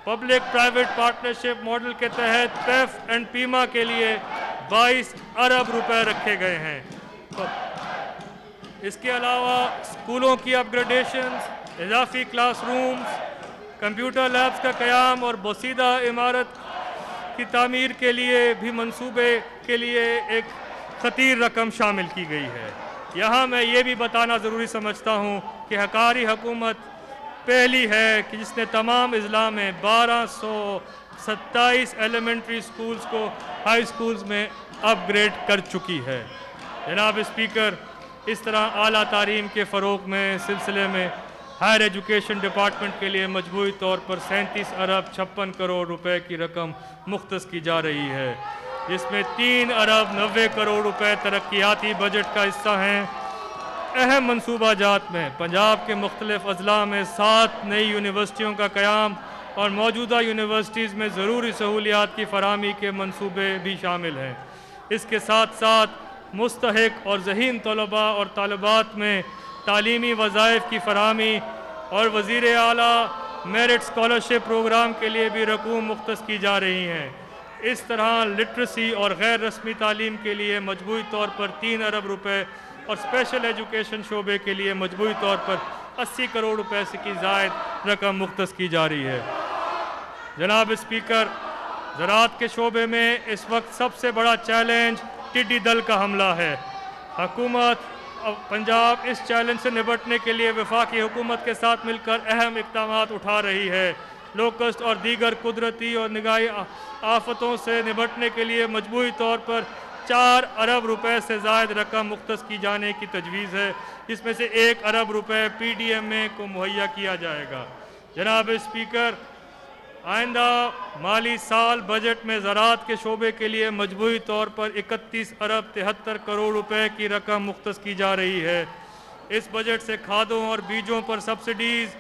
Speaker 1: पब्लिक प्राइवेट पार्टनरशिप मॉडल के तहत पेफ एंड पीमा के लिए 22 अरब रुपए रखे गए हैं। तो इसके अलावा स्कूलों की अपग्रेडेशन, इजाफी क्लासरूम्स, कंप्यूटर लैब्स का क़याम और बोसीदा इमारत की तामीर के लिए भी मंसूबे के लिए एक खतीर रकम शामिल की गई है। यहाँ मैं ये भी बताना ज़रूरी समझता हूँ कि हकारी हुकूमत पहली है कि जिसने तमाम अजला में 1227 एलिमेंट्री स्कूल्स को हाई स्कूल्स में अपग्रेड कर चुकी है। जनाब स्पीकर, इस तरह आला तालीम के फ़रोग़ में सिलसिले में हायर एजुकेशन डिपार्टमेंट के लिए मजमूई तौर पर 37 अरब 56 करोड़ रुपए की रकम मुख्तस की जा रही है, जिसमें 3 अरब 90 करोड़ रुपए तरक्याती बजट का हिस्सा हैं। अहम मनसूबाजात में पंजाब के मुख्तलिफ अजला में 7 नई यूनिवर्सिटियों का क़याम और मौजूदा यूनिवर्सिटीज़ में ज़रूरी सहूलियात की फराहमी के मनसूबे भी शामिल हैं। इसके साथ साथ मुस्तहिक और ज़हीन तलबा और तालिबात में तालीमी वज़ाइफ की फराहमी और वज़ीर आला मेरिट स्कॉलरशिप प्रोग्राम के लिए भी रकूम मुख्तस की जा रही हैं। इस तरह लिटरेसी और गैर रस्मी तालीम के लिए मजमूई तौर पर 3 अरब रुपए और स्पेशल एजुकेशन शोबे के लिए मजमूई तौर पर 80 करोड़ रुपए से की ज़ायद रकम मुख्तस की जा रही है। जनाब स्पीकर, ज़राअत के शोबे में इस वक्त सबसे बड़ा चैलेंज टिड्डी दल का हमला है। हुकूमत पंजाब इस चैलेंज से निपटने के लिए वफाकी हुकूमत के साथ मिलकर अहम इक़दामात उठा रही है। लोकस्ट और दीगर कुदरती और निगाही आफतों से निपटने के लिए मजमूई तौर पर 4 अरब रुपए से ज़ायद रकम मुख्तस की जाने की तजवीज़ है, जिसमें से 1 अरब रुपए PDMA को मुहैया किया जाएगा। जनाब स्पीकर, आइंदा माली साल बजट में ज़राअत के शोबे के लिए मजमूई तौर पर 31 अरब 73 करोड़ रुपए की रकम मुख्तस की जा रही है। इस बजट से खादों और बीजों पर सब्सिडीज़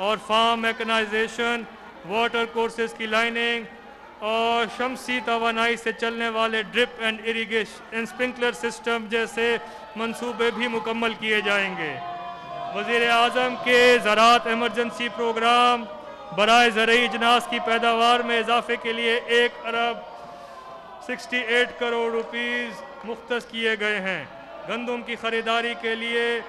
Speaker 1: और फार्म मैकेनाइजेशन, वाटर कोर्सेज़ की लाइनिंग और शमसी तवानाई से चलने वाले drip and irrigation sprinkler system जैसे मंसूबे भी मुकम्मल किए जाएंगे। वज़ीर आज़म के ज़राअत एमरजेंसी प्रोग्राम बराए ज़रई अजनास की पैदावार में इजाफे के लिए 1 अरब 68 करोड़ रुपीज़ मुख्तस किए गए हैं। गंदम की ख़रीदारी के लिए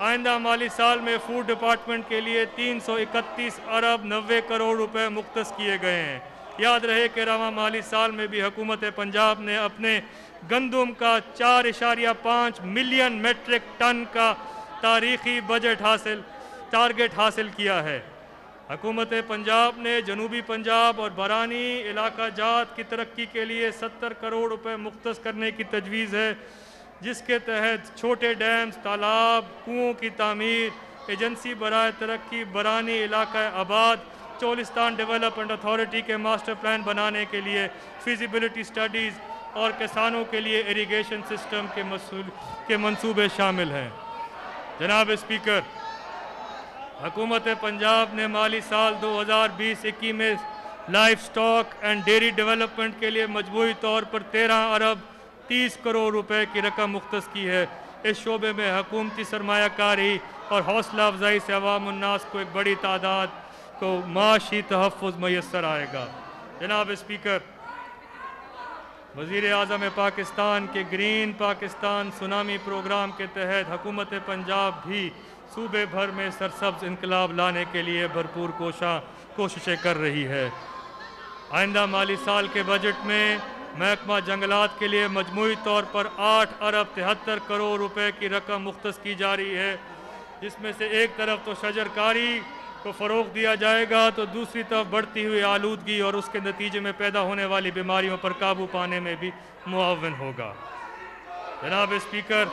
Speaker 1: आइंदा माली साल में फूड डिपार्टमेंट के लिए 331 अरब 90 करोड़ रुपए मुख्तस किए गए हैं। याद रहे कि रवां माली साल में भी हुकूमत पंजाब ने अपने गंदम का 4.5 मिलियन मेट्रिक टन का तारीखी टारगेट हासिल किया है। हुकूमत पंजाब ने जनूबी पंजाब और बरानी इलाका जात की तरक्की के लिए 70 करोड़ रुपए मुख्तस करने की तजवीज़ है, जिसके तहत छोटे डैम्स, तालाब, कुओं की तामीर, एजेंसी बराए तरक्की बरानी इलाका आबाद, चोलिस्तान डेवलपमेंट अथॉरिटी के मास्टर प्लान बनाने के लिए फिजिबिलिटी स्टडीज़ और किसानों के लिए इरीगेशन सिस्टम के मंसूबे शामिल हैं। जनाब स्पीकर, हुकूमत पंजाब ने माली साल 2020-21 में life stock and dairy development के लिए मजमूई तौर पर 13 अरब 30 करोड़ रुपए की रकम मुख्तस की है। इस शोबे में हुकूमती सरमायाकारी और हौसला अफजाई से अवाम उन्नास को एक बड़ी तादाद को माशी तहफ़्फ़ुज़ मैसर आएगा। जनाब स्पीकर, वज़ीर आज़म पाकिस्तान के ग्रीन पाकिस्तान सुनामी प्रोग्राम के तहत हुकूमत पंजाब भी सूबे भर में सरसब्ज़ इनकलाब लाने के लिए भरपूर कोशिशें कर रही है। आइंदा माली साल के बजट में महकमा जंगलात के लिए मजमूई तौर पर 8 अरब 73 करोड़ रुपए की रकम मुख्तस की जा रही है, जिसमें से एक तरफ तो शजरकारी को फ़रोग़ दिया जाएगा तो दूसरी तरफ बढ़ती हुई आलूदगी और उसके नतीजे में पैदा होने वाली बीमारियों पर काबू पाने में भी मुआवन होगा। जनाब स्पीकर,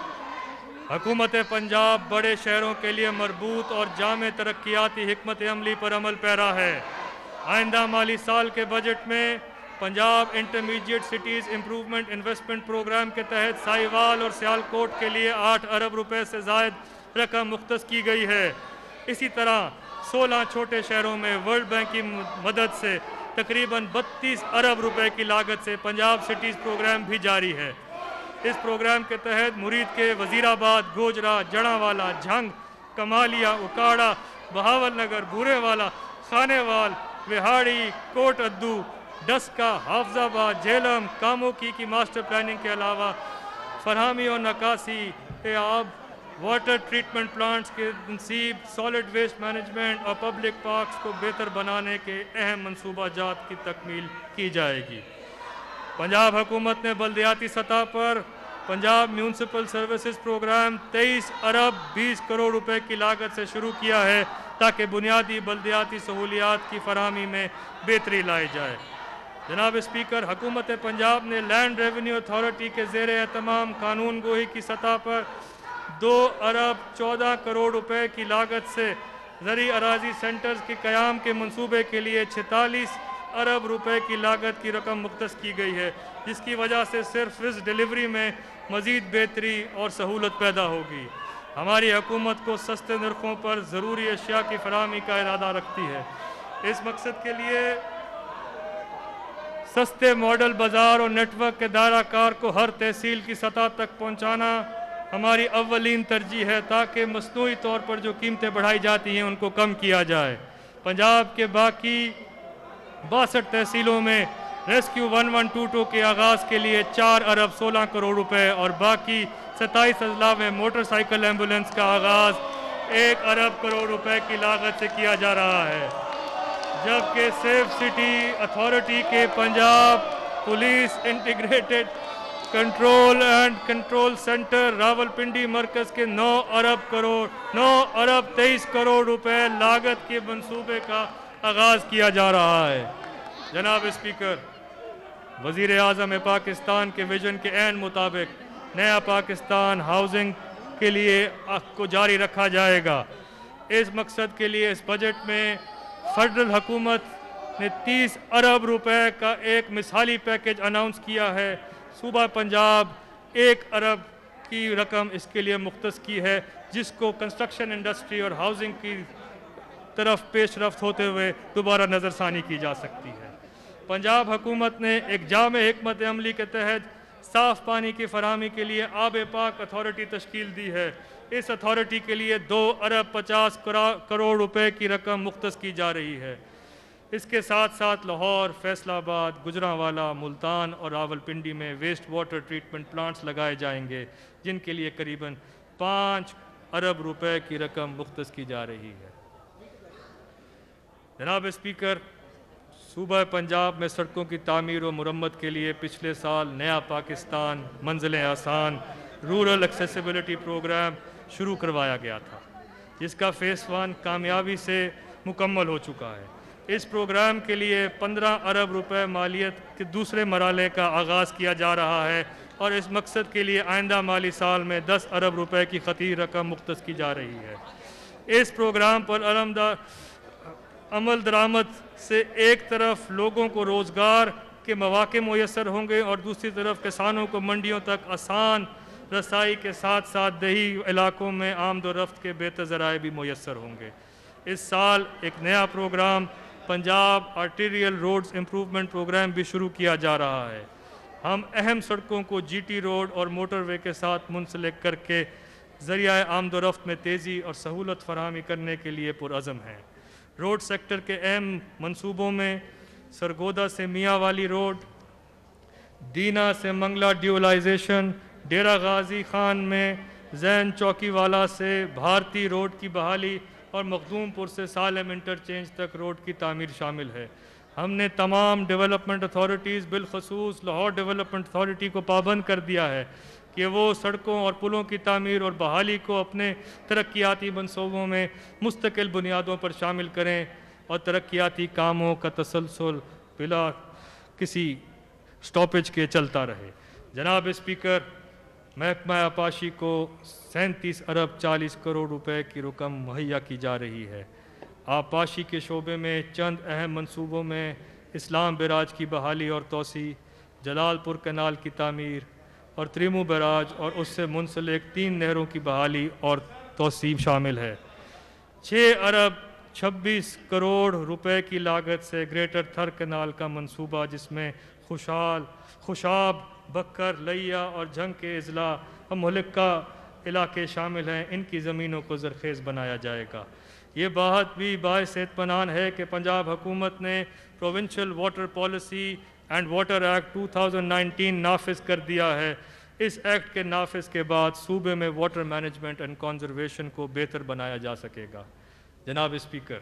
Speaker 1: हुकूमत पंजाब बड़े शहरों के लिए मरबूत और जामे तरक्याती हिकमत अमली पर अमल पैरा है। आइंदा माली साल के बजट में Punjab intermediate cities improvement investment programme के तहत साहिवाल और सियालकोट के लिए 8 अरब रुपए से ज़ायद रकम मुख्तस की गई है। इसी तरह 16 छोटे शहरों में वर्ल्ड बैंक की मदद से तकरीबन 32 अरब रुपए की लागत से पंजाब सिटीज़ प्रोग्राम भी जारी है। इस प्रोग्राम के तहत मुरीद के वज़ीराबाद, गोजरा, जड़ावाला, झंग कमालिया, उकाड़ा, बहावल नगर, बूरेवाला, खानेवाल, विहाड़ी, कोट अद्दू, डस्का, हाफजाबाद, झेलम, कामोकी की मास्टर प्लानिंग के अलावा फरहमी और नकासी आब, वाटर ट्रीटमेंट प्लांट्स के तनसीब, सॉलिड वेस्ट मैनेजमेंट और पब्लिक पार्क्स को बेहतर बनाने के अहम मनसूबा जात की तकमील की जाएगी। पंजाब हुकूमत ने बल्दियाती सतह पर पंजाब म्यूनसिपल सर्विसेज प्रोग्राम 23 अरब 20 करोड़ रुपए की लागत से शुरू किया है ताकि बुनियादी बल्दियाती सहूलियात की फराहमी में बेहतरी लाई जाए। जनाब स्पीकर, हुकूमत पंजाब ने लैंड रेवेन्यू अथॉरिटी के ज़ेर एहतमाम कानून गोही की सतह पर 2 अरब 14 करोड़ रुपए की लागत से ज़री अराजी सेंटर्स के क़याम के मंसूबे के लिए 46 अरब रुपए की लागत की रकम मुख्तस की गई है, जिसकी वजह से सिर्फ इस डिलीवरी में मज़ीद बेहतरी और सहूलत पैदा होगी। हमारी हुकूमत को सस्ते नरखों पर ज़रूरी अशिया की फराहमी का इरादा रखती है। इस मकसद के लिए सस्ते मॉडल बाज़ार और नेटवर्क के दायराकार को हर तहसील की सतह तक पहुँचाना हमारी अव्वलीन तरजीह है ताकि मसनूई तौर पर जो कीमतें बढ़ाई जाती हैं उनको कम किया जाए। पंजाब के बाकी 62 तहसीलों में रेस्क्यू 1122 के आगाज़ के लिए 4 अरब 16 करोड़ रुपए और बाकी 27 अजला में मोटरसाइकिल एम्बुलेंस का आगाज़ 1 अरब करोड़ रुपए की लागत से किया जा रहा है, जबकि सेफ सिटी अथॉरिटी के Punjab police integrated control centre Rawalpindi मरकज़ के 9 अरब 23 करोड़ रुपए लागत के मंसूबे का आगाज़ किया जा रहा है। जनाब स्पीकर, वज़ीर आज़म पाकिस्तान के विजन के ऐन मुताबिक नया पाकिस्तान हाउसिंग के लिए को जारी रखा जाएगा। इस मकसद के लिए इस बजट में फेडरल हुकूमत ने 30 अरब रुपए का एक मिसाली पैकेज अनाउंस किया है। सूबा पंजाब 1 अरब की रकम इसके लिए मुख्तस की है, जिसको कंस्ट्रक्शन इंडस्ट्री और हाउसिंग की तरफ पेशरफ्त होते हुए दोबारा नज़रसानी की जा सकती है। पंजाब हुकूमत ने एक जामे हिकमत अमली के तहत साफ़ पानी की फराहमी के लिए आब पाक अथॉरिटी तश्कील दी है। इस अथॉरिटी के लिए 2 अरब 50 करोड़ रुपए की रकम मुख्तस की जा रही है। इसके साथ साथ लाहौर, फैसलाबाद, गुजरांवाला, मुल्तान और रावलपिंडी में वेस्ट वाटर ट्रीटमेंट प्लांट्स लगाए जाएंगे, जिनके लिए करीबन 5 अरब रुपए की रकम मुख्तस की जा रही है। जनाब स्पीकर, सूबा पंजाब में सड़कों की तामीर और मुरम्मत के लिए पिछले साल नया पाकिस्तान मंजिलें आसान रूरल एक्सेसिबिलिटी प्रोग्राम शुरू करवाया गया था, जिसका फ़ेज़ 1 कामयाबी से मुकम्मल हो चुका है। इस प्रोग्राम के लिए 15 अरब रुपए मालियत के दूसरे मराले का आगाज़ किया जा रहा है और इस मकसद के लिए आइंदा माली साल में 10 अरब रुपए की खतीर रकम मुख्तस की जा रही है। इस प्रोग्राम पर अमल दरामद से एक तरफ लोगों को रोज़गार के मौके मुयसर होंगे और दूसरी तरफ किसानों को मंडियों तक आसान रसाई के साथ साथ देही इलाकों में आमदोरफ्त के बेहतर ज़राए भी मुयसर होंगे। इस साल एक नया programme Punjab arterial roads improvement programme भी शुरू किया जा रहा है। हम अहम सड़कों को GT रोड और मोटरवे के साथ मुंसलिक करके ज़रिया आमदोरफ्त में तेज़ी और सहूलत फराहमी करने के लिए पुरअज़म हैं। रोड सेक्टर के अहम मंसूबों में सरगोदा से मियाँ वाली रोड, दीना से मंगला ड्यूलाइजेशन, डेरा गाजी खान में जैन चौकीवाला से भारती रोड की बहाली और मखदूमपुर से सालम इंटरचेंज तक रोड की तामीर शामिल है। हमने तमाम डेवलपमेंट अथॉरिटीज़ बिलखसूस लाहौर डेवलपमेंट अथॉरिटी को पाबंद कर दिया है कि वो सड़कों और पुलों की तामीर और बहाली को अपने तरक्याती मनसूबों में मुस्तकिल बुनियादों पर शामिल करें और तरक्याती कामों का तसलसल बिला किसी स्टॉपेज के चलता रहे। जनाब स्पीकर, महकमा आपाशी को 37 अरब 40 करोड़ रुपए की रकम मुहैया की जा रही है। आपाशी के शोबे में चंद अहम मंसूबों में इस्लाम बैराज की बहाली और तोसी, जलालपुर कैनाल की तामीर और त्रिमू बैराज और उससे मुंसलिक 3 नहरों की बहाली और तोसी शामिल है। 6 अरब 26 करोड़ रुपए की लागत से ग्रेटर थर कैनाल का मंसूबा, जिसमें खुशाब, बक्कर, लैया और झंग के अजला और मुहल्का علاقے شامل ہیں ان کی زمینوں کو زرخیز بنایا جائے گا۔ یہ بات بھی باعث اطمینان ہے کہ پنجاب حکومت نے provincial water policy and water act 2019 نافذ کر دیا ہے۔ اس ایکٹ کے نافذ کے بعد صوبے میں واٹر مینجمنٹ اینڈ کنزرویشن کو بہتر بنایا جا سکے گا۔ جناب اسپیکر،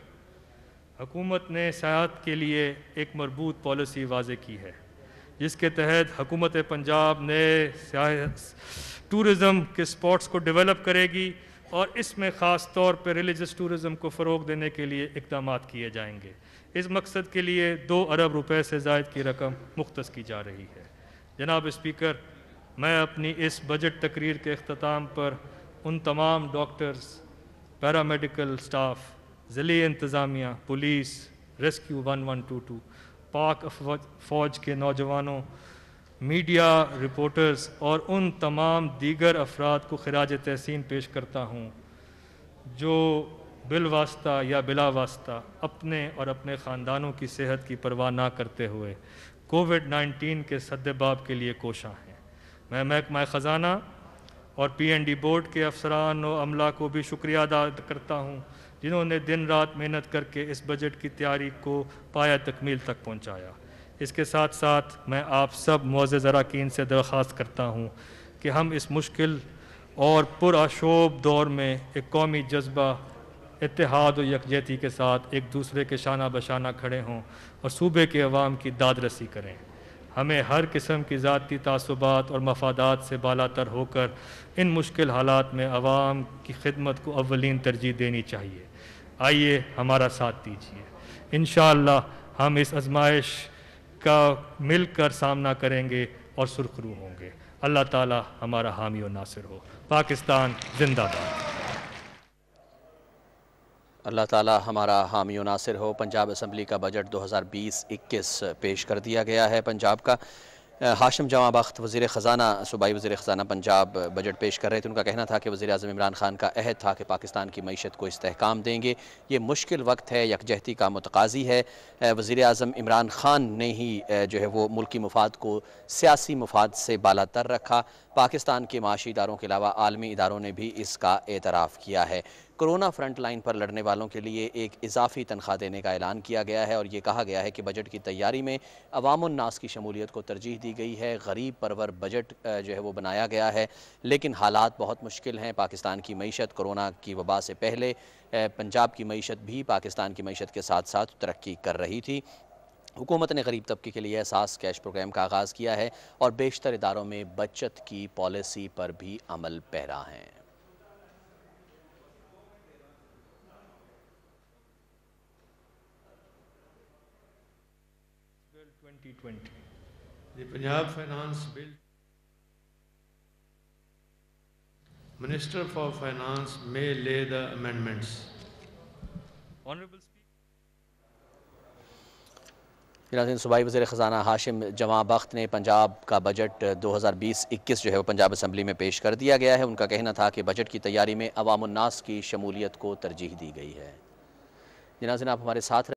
Speaker 1: حکومت نے سیاحت کے لیے ایک مربوط پالیسی واضح کی ہے، جس کے تحت حکومت پنجاب نئے ٹورزم کے سپاٹس کو ڈیولپ کرے گی اور اس میں خاص طور پر ریلیجس ٹورزم کو فروغ دینے کے لیے اقدامات کیے جائیں گے۔ اس مقصد کے لیے 2 ارب روپے سے زائد کی رقم مختص کی جا رہی ہے۔ جناب اسپیکر، میں اپنی اس بجٹ تقریر کے اختتام پر ان تمام ڈاکٹرز، پیرامیڈیکل سٹاف، ضلعی انتظامیہ، پولیس، ریسکیو 1122، پاک فوج کے نوجوانوں، میڈیا رپورٹرز اور ان تمام دیگر افراد کو خراج تحسین پیش کرتا ہوں جو بالواسطہ یا بلا واسطہ اپنے اور اپنے خاندانوں کی صحت کی پرواہ نہ کرتے ہوئے کووڈ-19 کے سدباب کے لیے کوشاں ہیں۔ میں محکمہ خزانہ اور PND بورڈ کے افسران و عملہ کو بھی شکریہ ادا کرتا ہوں، جنہوں نے دن رات محنت کر کے اس بجٹ کی تیاری کو پایہ تکمیل تک پہنچایا۔ اس کے ساتھ ساتھ میں آپ سب معزز اراکین سے درخواست کرتا ہوں کہ ہم اس مشکل اور پرآشوب دور میں ایک قومی جذبہ، اتحاد و یکجہتی کے ساتھ ایک دوسرے کے شانہ بشانہ کھڑے ہوں اور صوبے کے عوام کی داد رسی کریں۔ ہمیں ہر قسم کی ذاتی تعصبات اور مفادات سے بالا تر ہو کر ان مشکل حالات میں عوام کی خدمت کو اولین ترجیح دینی چاہیے۔ آئیے ہمارا ساتھ دیجیے۔ انشاءاللہ ہم اس آزمائش کا مل کر سامنا کریں گے اور سرخرو ہوں گے۔ اللہ تعالی ہمارا حامی و ناصر ہو۔ پاکستان زندہ باد۔
Speaker 2: اللہ تعالی ہمارا حامی و ناصر ہو۔ پنجاب اسمبلی کا بجٹ 2020-21 پیش کر دیا گیا ہے پنجاب کا۔ ہاشم جمع بخت وزیر خزانہ، صوبائی وزیر خزانہ پنجاب بجٹ پیش کر رہے تھے۔ ان کا کہنا تھا کہ وزیر اعظم عمران خان کا عہد تھا کہ پاکستان کی معیشت کو استحکام دیں گے۔ یہ مشکل وقت ہے، یکجہتی کا متقاضی ہے۔ وزیر اعظم عمران خان نے ہی جو ہے وہ ملکی مفاد کو سیاسی مفاد سے بالا تر رکھا۔ پاکستان کے معاشی اداروں کے علاوہ عالمی اداروں نے بھی اس کا اعتراف کیا ہے۔ کرونا فرنٹ لائن پر لڑنے والوں کے لیے ایک اضافی تنخواہ دینے کا اعلان کیا گیا ہے اور یہ کہا گیا ہے کہ بجٹ کی تیاری میں عوام الناس کی شمولیت کو ترجیح دی گئی ہے۔ غریب پرور بجٹ جو ہے وہ بنایا گیا ہے، لیکن حالات بہت مشکل ہیں۔ پاکستان کی معیشت کورونا کی وبا سے پہلے پنجاب کی معیشت بھی پاکستان کی معیشت کے ساتھ ساتھ ترقی کر رہی تھی۔ حکومت نے غریب طبقے کے لیے احساس کیش پروگرام کا آغاز کیا ہے اور بیشتر اداروں میں بچت کی پالیسی پر بھی عمل پیرا ہیں۔
Speaker 3: The Punjab Finance Bill. Minister for Finance may lay the amendments.
Speaker 1: Honorable Speaker.
Speaker 2: ناظرین، صوبائی وزیر خزانہ ہاشم جمع بخت نے پنجاب کا بجٹ 2020-21 جو ہے وہ پنجاب اسمبلی میں پیش کر دیا گیا ہے۔ ان کا کہنا تھا کہ بجٹ کی تیاری میں عوام الناس کی شمولیت کو ترجیح دی گئی ہے۔ ناظرین، آپ ہمارے ساتھ